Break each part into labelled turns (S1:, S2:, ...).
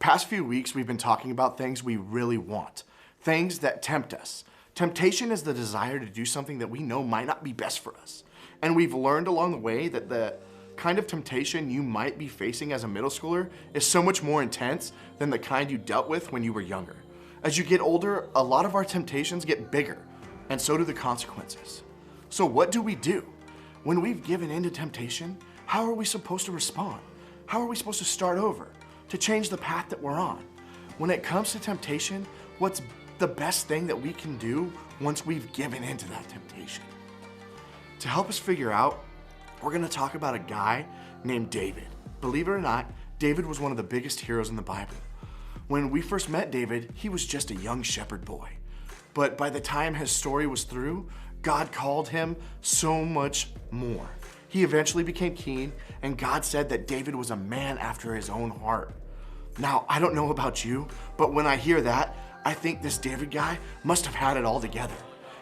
S1: past few weeks, we've been talking about things we really want, things that tempt us. Temptation is the desire to do something that we know might not be best for us. And we've learned along the way that the kind of temptation you might be facing as a middle schooler is so much more intense than the kind you dealt with when you were younger. As you get older, a lot of our temptations get bigger, and so do the consequences. So what do? When we've given in to temptation, how are we supposed to respond? How are we supposed to start over, to change the path that we're on? When it comes to temptation, what's the best thing that we can do once we've given into that temptation? To help us figure out, we're gonna talk about a guy named David. Believe it or not, David was one of the biggest heroes in the Bible. When we first met David, he was just a young shepherd boy. But by the time his story was through, God called him so much more. He eventually became king, and God said that David was a man after his own heart. Now, I don't know about you, but when I hear that, I think this David guy must have had it all together.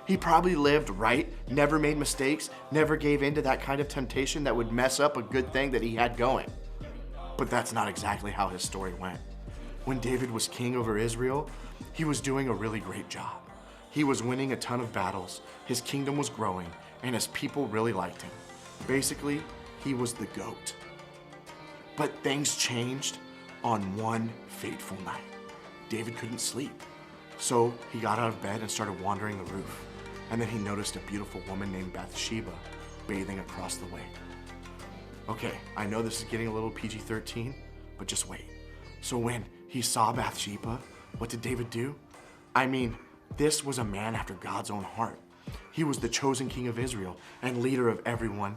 S1: He probably lived right, never made mistakes, never gave in to that kind of temptation that would mess up a good thing that he had going. But that's not exactly how his story went. When David was king over Israel, he was doing a really great job. He was winning a ton of battles, his kingdom was growing, and his people really liked him. Basically, he was the GOAT. But things changed on one fateful night. David couldn't sleep, so he got out of bed and started wandering the roof. And then he noticed a beautiful woman named Bathsheba bathing across the way. Okay, I know this is getting a little PG-13, but just wait. So when he saw Bathsheba, what did David do? I mean, this was a man after God's own heart. He was the chosen king of Israel and leader of everyone,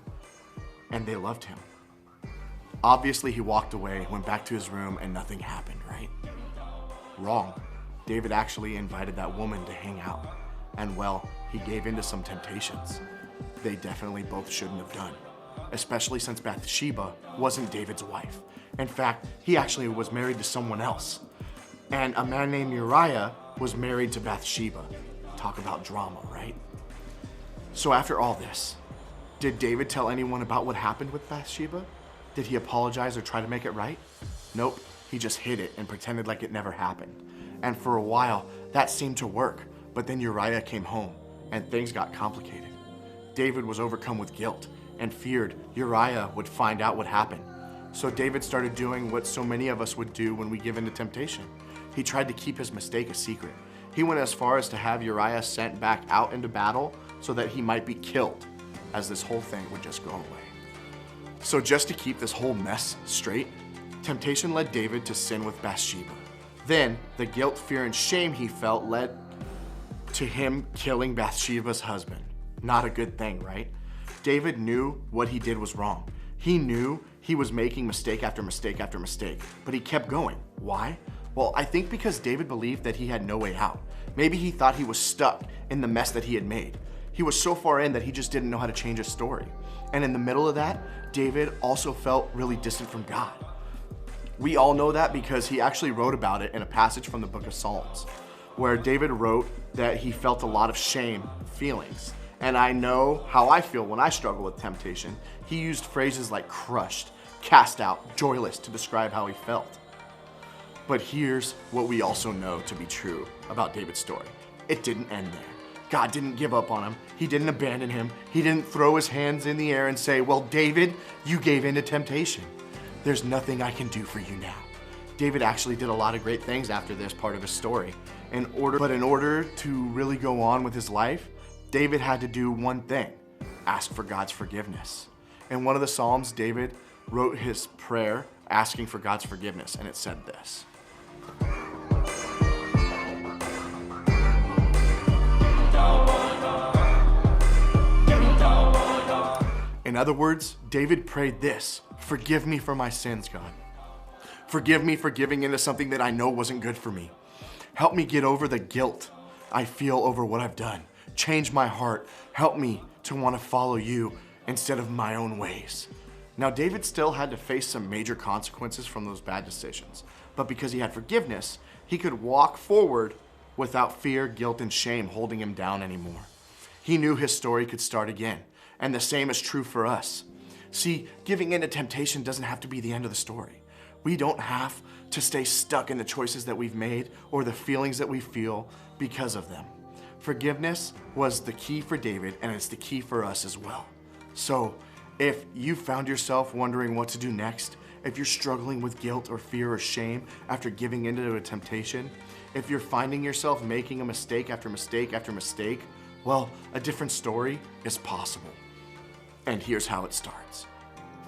S1: and they loved him. Obviously, he walked away, went back to his room, and nothing happened, right? Wrong. David actually invited that woman to hang out. And well, he gave in to some temptations they definitely both shouldn't have done, especially since Bathsheba wasn't David's wife. In fact, he actually was married to someone else. And a man named Uriah was married to Bathsheba. Talk about drama, right? So after all this, did David tell anyone about what happened with Bathsheba? Did he apologize or try to make it right? Nope, he just hid it and pretended like it never happened. And for a while, that seemed to work, but then Uriah came home and things got complicated. David was overcome with guilt and feared Uriah would find out what happened. So David started doing what so many of us would do when we give in to temptation. He tried to keep his mistake a secret. He went as far as to have Uriah sent back out into battle so that he might be killed, as this whole thing would just go away. So just to keep this whole mess straight, temptation led David to sin with Bathsheba. Then the guilt, fear, and shame he felt led to him killing Bathsheba's husband. Not a good thing, right? David knew what he did was wrong. He knew he was making mistake after mistake after mistake, but he kept going. Why? Well, I think because David believed that he had no way out. Maybe he thought he was stuck in the mess that he had made. He was so far in that he just didn't know how to change his story. And in the middle of that, David also felt really distant from God. We all know that because he actually wrote about it in a passage from the book of Psalms, where David wrote that he felt a lot of shame feelings. And I know how I feel when I struggle with temptation. He used phrases like crushed, cast out, joyless to describe how he felt. But here's what we also know to be true about David's story. It didn't end there. God didn't give up on him. He didn't abandon him. He didn't throw his hands in the air and say, well, David, you gave in to temptation. There's nothing I can do for you now. David actually did a lot of great things after this part of his story. But in order to really go on with his life, David had to do one thing: ask for God's forgiveness. In one of the Psalms, David wrote his prayer asking for God's forgiveness, and it said this. In other words, David prayed this: forgive me for my sins, God. Forgive me for giving into something that I know wasn't good for me. Help me get over the guilt I feel over what I've done. Change my heart. Help me to want to follow you instead of my own ways. Now, David still had to face some major consequences from those bad decisions, but because he had forgiveness, he could walk forward without fear, guilt, and shame holding him down anymore. He knew his story could start again, and the same is true for us. See, giving in to temptation doesn't have to be the end of the story. We don't have to stay stuck in the choices that we've made or the feelings that we feel because of them. Forgiveness was the key for David, and it's the key for us as well. So if you found yourself wondering what to do next, if you're struggling with guilt or fear or shame after giving into a temptation, if you're finding yourself making a mistake after mistake after mistake, well, a different story is possible. And here's how it starts.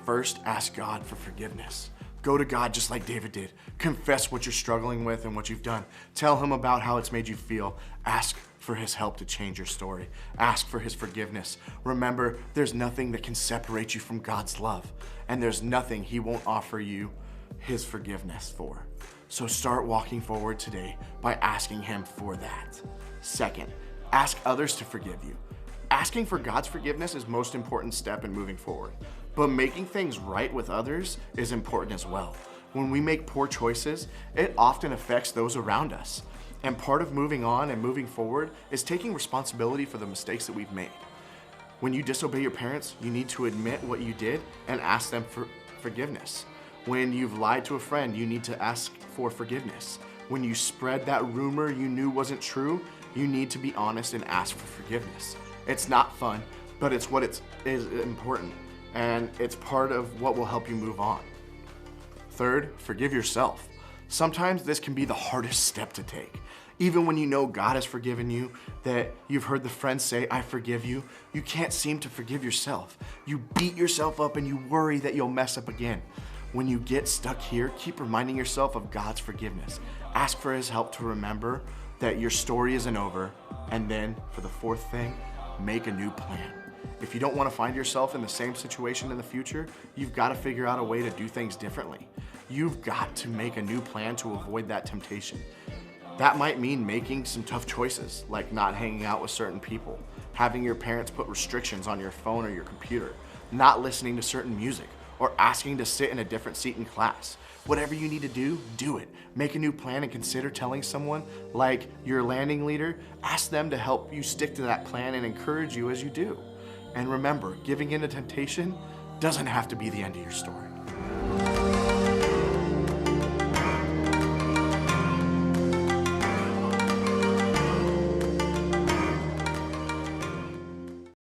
S1: First, ask God for forgiveness. Go to God just like David did. Confess what you're struggling with and what you've done. Tell him about how it's made you feel. Ask for his help to change your story. Ask for his forgiveness. Remember, there's nothing that can separate you from God's love, and there's nothing he won't offer you his forgiveness for. So start walking forward today by asking him for that. Second, ask others to forgive you. Asking for God's forgiveness is the most important step in moving forward, but making things right with others is important as well. When we make poor choices, it often affects those around us. And part of moving on and moving forward is taking responsibility for the mistakes that we've made. When you disobey your parents, you need to admit what you did and ask them for forgiveness. When you've lied to a friend, you need to ask for forgiveness. When you spread that rumor you knew wasn't true, you need to be honest and ask for forgiveness. It's not fun, but it's what is important, and it's part of what will help you move on. Third, forgive yourself. Sometimes this can be the hardest step to take. Even when you know God has forgiven you, that you've heard the friends say, I forgive you, you can't seem to forgive yourself. You beat yourself up and you worry that you'll mess up again. When you get stuck here, keep reminding yourself of God's forgiveness. Ask for his help to remember that your story isn't over. And then for the fourth thing, make a new plan. If you don't want to find yourself in the same situation in the future, you've got to figure out a way to do things differently. You've got to make a new plan to avoid that temptation. That might mean making some tough choices, like not hanging out with certain people, having your parents put restrictions on your phone or your computer, not listening to certain music, or asking to sit in a different seat in class. Whatever you need to do, do it. Make a new plan and consider telling someone, like your landing leader, ask them to help you stick to that plan and encourage you as you do. And remember, giving in to temptation doesn't have to be the end of your story.